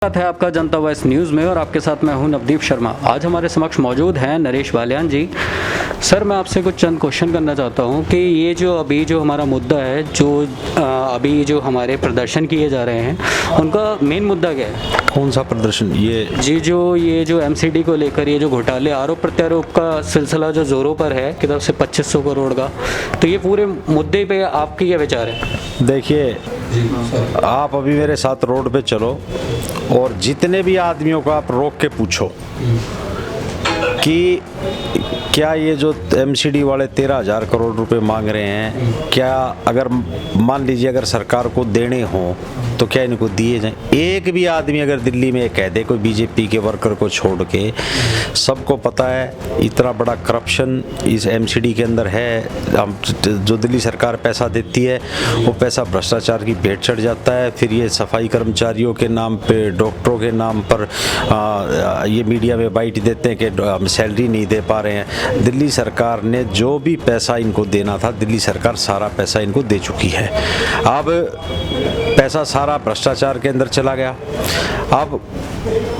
स्वागत है आपका जनता वॉइस न्यूज़ में और आपके साथ मैं हूं नवदीप शर्मा। आज हमारे समक्ष मौजूद हैं नरेश बालियान जी। सर, मैं आपसे कुछ चंद क्वेश्चन करना चाहता हूं कि ये जो अभी जो हमारा मुद्दा है, जो अभी जो हमारे प्रदर्शन किए जा रहे हैं, उनका मेन मुद्दा क्या है? कौन सा प्रदर्शन? ये जो एमसीडी को लेकर ये जो घोटाले आरोप प्रत्यारोप का सिलसिला जो जोरों पर है की तरफ से 2500 करोड़ का, तो ये पूरे मुद्दे पे आपके क्या विचार है? देखिए, आप अभी मेरे साथ रोड पे चलो और जितने भी आदमियों को आप रोक के पूछो कि क्या ये जो एमसीडी वाले 13,000 करोड़ रुपए मांग रहे हैं, क्या अगर मान लीजिए अगर सरकार को देने हो तो क्या इनको दिए जाएं? एक भी आदमी अगर दिल्ली में कह दे, कोई बीजेपी के वर्कर को छोड़ के, सबको पता है इतना बड़ा करप्शन इस एमसीडी के अंदर है। जो दिल्ली सरकार पैसा देती है वो पैसा भ्रष्टाचार की भेंट चढ़ जाता है। फिर ये सफाई कर्मचारियों के नाम पे, डॉक्टरों के नाम पर ये मीडिया में बाइट देते हैं कि हम सैलरी नहीं दे पा रहे हैं। दिल्ली सरकार ने जो भी पैसा इनको देना था, दिल्ली सरकार सारा पैसा इनको दे चुकी है। अब पैसा सारा भ्रष्टाचार के अंदर चला गया, अब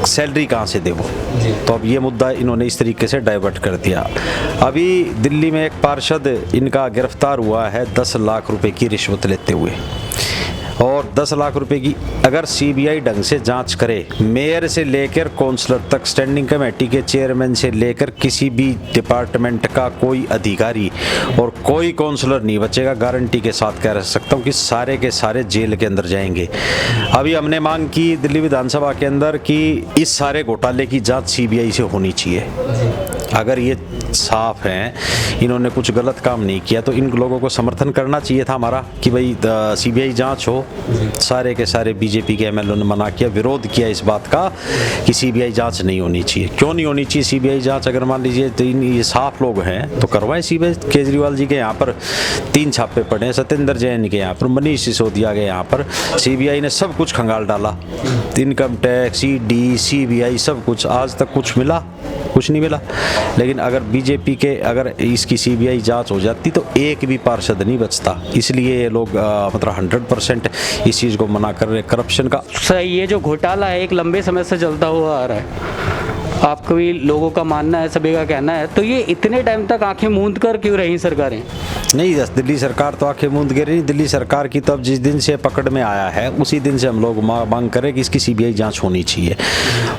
सैलरी कहाँ से दे वो? तो अब ये मुद्दा इन्होंने इस तरीके से डाइवर्ट कर दिया। अभी दिल्ली में एक पार्षद इनका गिरफ्तार हुआ है 10 लाख रुपए की रिश्वत लेते हुए, और 10 लाख रुपए की अगर सीबीआई ढंग से जांच करे, मेयर से लेकर काउंसलर तक, स्टैंडिंग कमेटी के चेयरमैन से लेकर किसी भी डिपार्टमेंट का कोई अधिकारी और कोई काउंसलर नहीं बचेगा, गारंटी के साथ कह सकता हूँ कि सारे के सारे जेल के अंदर जाएंगे। अभी हमने मांग की दिल्ली विधानसभा के अंदर कि इस सारे घोटाले की जाँच सीबीआई से होनी चाहिए। अगर ये साफ हैं, इन्होंने कुछ गलत काम नहीं किया, तो इन लोगों को समर्थन करना चाहिए था हमारा कि भाई सीबीआई जांच हो। सारे के सारे बीजेपी के एमएलए ने मना किया, विरोध किया इस बात का कि सीबीआई जांच नहीं होनी चाहिए। क्यों नहीं होनी चाहिए सीबीआई जांच? अगर मान लीजिए तो ये साफ लोग हैं तो करवाएं सीबीआई। केजरीवाल जी के यहाँ पर 3 छापे पड़े हैं, सत्येंद्र जैन के यहाँ पर, मनीष सिसोदिया के यहाँ पर, सीबीआई ने सब कुछ खंगाल डाला। इनकम टैक्स, ईडी, सीबीआई, सब कुछ। आज तक कुछ मिला? कुछ नहीं मिला। लेकिन अगर बीजेपी के अगर इसकी सीबीआई जांच हो जाती तो एक भी पार्षद नहीं बचता। इसलिए ये लोग मतलब 100% इस चीज़ को मना कर रहे करप्शन का। सर, ये जो घोटाला है एक लंबे समय से चलता हुआ आ रहा है, आपको भी लोगों का मानना है, सभी का कहना है, तो ये इतने टाइम तक आंखें मूंद कर क्यों रही सरकारें? नहीं, दिल्ली सरकार तो आंखें मूंद के रही। दिल्ली सरकार की तो अब जिस दिन से पकड़ में आया है उसी दिन से हम लोग मांग करें कि इसकी सीबीआई जांच होनी चाहिए।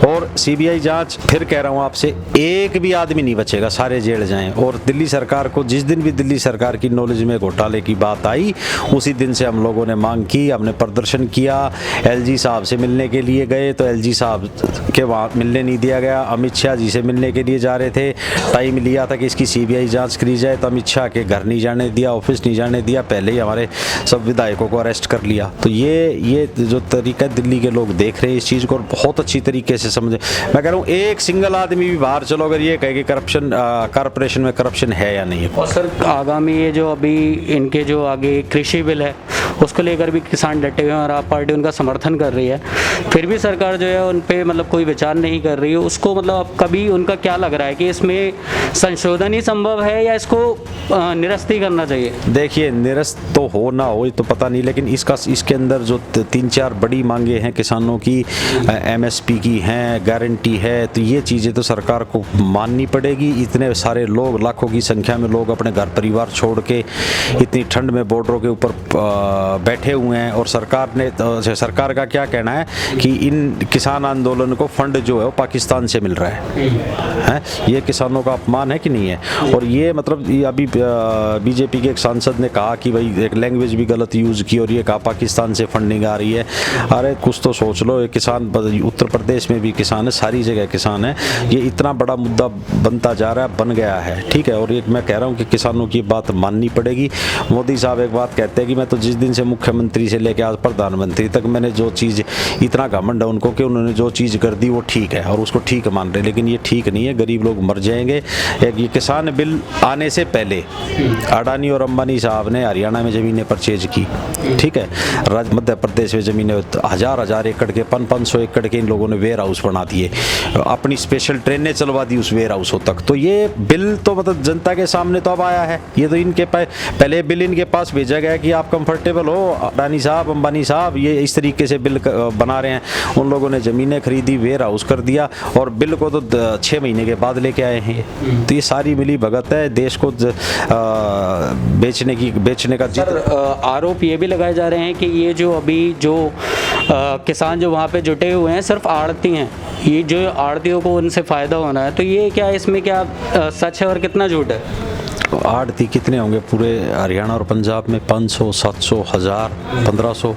और सीबीआई जांच, फिर कह रहा हूँ आपसे, एक भी आदमी नहीं बचेगा, सारे जेल जाएं। और दिल्ली सरकार को जिस दिन भी दिल्ली सरकार की नॉलेज में घोटाले की बात आई, उसी दिन से हम लोगों ने मांग की, हमने प्रदर्शन किया। एलजी साहब से मिलने के लिए गए तो एलजी साहब के वहाँ मिलने नहीं दिया गया। अमित शाह जी से मिलने के लिए जा रहे थे, टाइम लिया था कि इसकी सीबीआई जांच करी जाए, तो अमित शाह के घर नहीं जाने दिया, ऑफिस नहीं जाने दिया, पहले ही हमारे सब विधायकों को अरेस्ट कर लिया। तो ये जो तरीका दिल्ली के लोग देख रहे हैं इस चीज़ को, बहुत अच्छी तरीके से समझे। मैं कह रहा हूँ एक सिंगल आदमी भी बाहर चलो अगर ये कहे कि करप्शन कॉरपोरेशन में करप्शन है या नहीं है। और सर, आगामी ये जो अभी इनके जो आगे कृषि बिल है उसको लेकर भी किसान डटे हुए हैं और आप पार्टी उनका समर्थन कर रही है, फिर भी सरकार जो है उन पे मतलब कोई विचार नहीं कर रही है। उसको मतलब कभी उनका क्या लग रहा है कि इसमें संशोधन ही संभव है या इसको निरस्त ही करना चाहिए? देखिए, निरस्त तो हो ना हो ये तो पता नहीं, लेकिन इसके अंदर जो 3-4 बड़ी मांगे हैं किसानों की, एमएसपी की हैं, गारंटी है, तो ये चीज़ें तो सरकार को माननी पड़ेगी। इतने सारे लोग, लाखों की संख्या में लोग अपने घर परिवार छोड़ के इतनी ठंड में बॉर्डरों के ऊपर बैठे हुए हैं, और सरकार का क्या कहना है कि इन किसान आंदोलन को फंड जो है वो पाकिस्तान से मिल रहा है। ये किसानों का अपमान है कि नहीं है? और ये मतलब ये अभी बीजेपी के एक सांसद ने कहा कि भाई एक लैंग्वेज भी गलत यूज़ की और ये कहा पाकिस्तान से फंडिंग आ रही है। अरे कुछ तो सोच लो, ये किसान उत्तर प्रदेश में भी किसान है, सारी जगह किसान है। ये इतना बड़ा मुद्दा बनता जा रहा है, बन गया है, ठीक है। और एक मैं कह रहा हूँ कि किसानों की बात माननी पड़ेगी। मोदी साहब एक बात कहते हैं कि मैं तो जिस दिन से मुख्यमंत्री से लेकर आज प्रधानमंत्री तक मैंने जो चीज़, इतना घमंड है उनको कि उन्होंने जो चीज़ कर दी वो ठीक है और उसको ठीक मान रहे, लेकिन ये ठीक नहीं है। गरीब लोग मर जाएंगे। एक ये किसान बिल आने से पहले अडानी और अंबानी साहब ने हरियाणा में ज़मीनें परचेज की, ठीक है। मध्य प्रदेश में ज़मीनें 1000 एकड़ के 500 एकड़ के इन लोगों ने वेयर हाउस बना दिए, अपनी स्पेशल ट्रेनें चलवा दी उस वेयर हाउसों तक। तो ये बिल तो मतलब जनता के सामने तो अब आया है। ये तो इनके पहले बिल इनके पास भेजा गया कि आप कंफर्टेबल पागल हो, अडानी साहब, अंबानी साहब ये इस तरीके से बिल बना रहे हैं। उन लोगों ने ज़मीनें खरीदी, वेयर हाउस कर दिया और बिल को तो 6 महीने के बाद लेके आए हैं। तो ये सारी मिली भगत है देश को बेचने का। सर आरोप ये भी लगाए जा रहे हैं कि ये जो अभी जो किसान जो वहाँ पे जुटे हुए हैं सिर्फ आड़ती हैं, ये जो आड़तियों को उनसे फ़ायदा होना है, तो ये क्या इसमें क्या सच है और कितना झूठ है? आड़ती कितने होंगे पूरे हरियाणा और पंजाब में? 500, 700, 1000, 1500,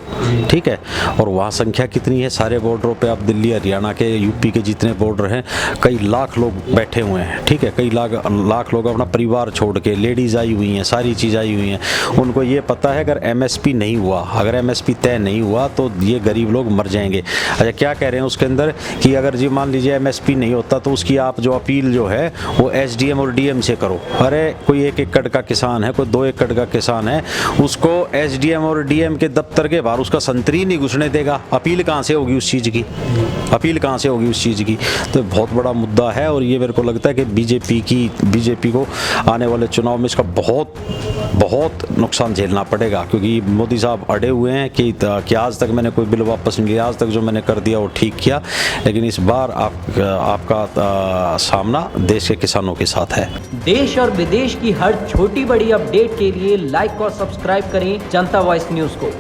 ठीक है। और वहाँ संख्या कितनी है सारे बॉर्डरों पे? आप दिल्ली, हरियाणा के, यूपी के जितने बॉर्डर हैं, कई लाख लोग बैठे हुए हैं, ठीक है। कई लाख लोग अपना परिवार छोड़ के, लेडीज़ आई हुई हैं, सारी चीज़ आई हुई हैं। उनको ये पता है अगर MSP नहीं हुआ, अगर MSP तय नहीं हुआ तो ये गरीब लोग मर जाएंगे। अच्छा, क्या कह रहे हैं उसके अंदर कि अगर जी मान लीजिए MSP नहीं होता तो उसकी आप जो अपील जो है वो SDM और DM से करो। अरे कोई 1 एकड़ का किसान है, कोई 2 एकड़ का किसान है, उसको SDM और DM के दफ्तर के बाहर उसका संतरी नहीं घुसने देगा। अपील कहाँ से होगी उस चीज़ की? अपील कहाँ से होगी उस चीज़ की? तो बहुत बड़ा मुद्दा है और ये मेरे को लगता है कि बीजेपी को आने वाले चुनाव में इसका बहुत नुकसान झेलना पड़ेगा, क्योंकि मोदी साहब अड़े हुए हैं कि आज तक मैंने कोई बिल वापस नहीं लिया, आज तक जो मैंने कर दिया वो ठीक किया। लेकिन इस बार आपका सामना देश के किसानों के साथ है। देश और विदेश की हर छोटी बड़ी अपडेट के लिए लाइक और सब्सक्राइब करें जनता वॉइस न्यूज़ को।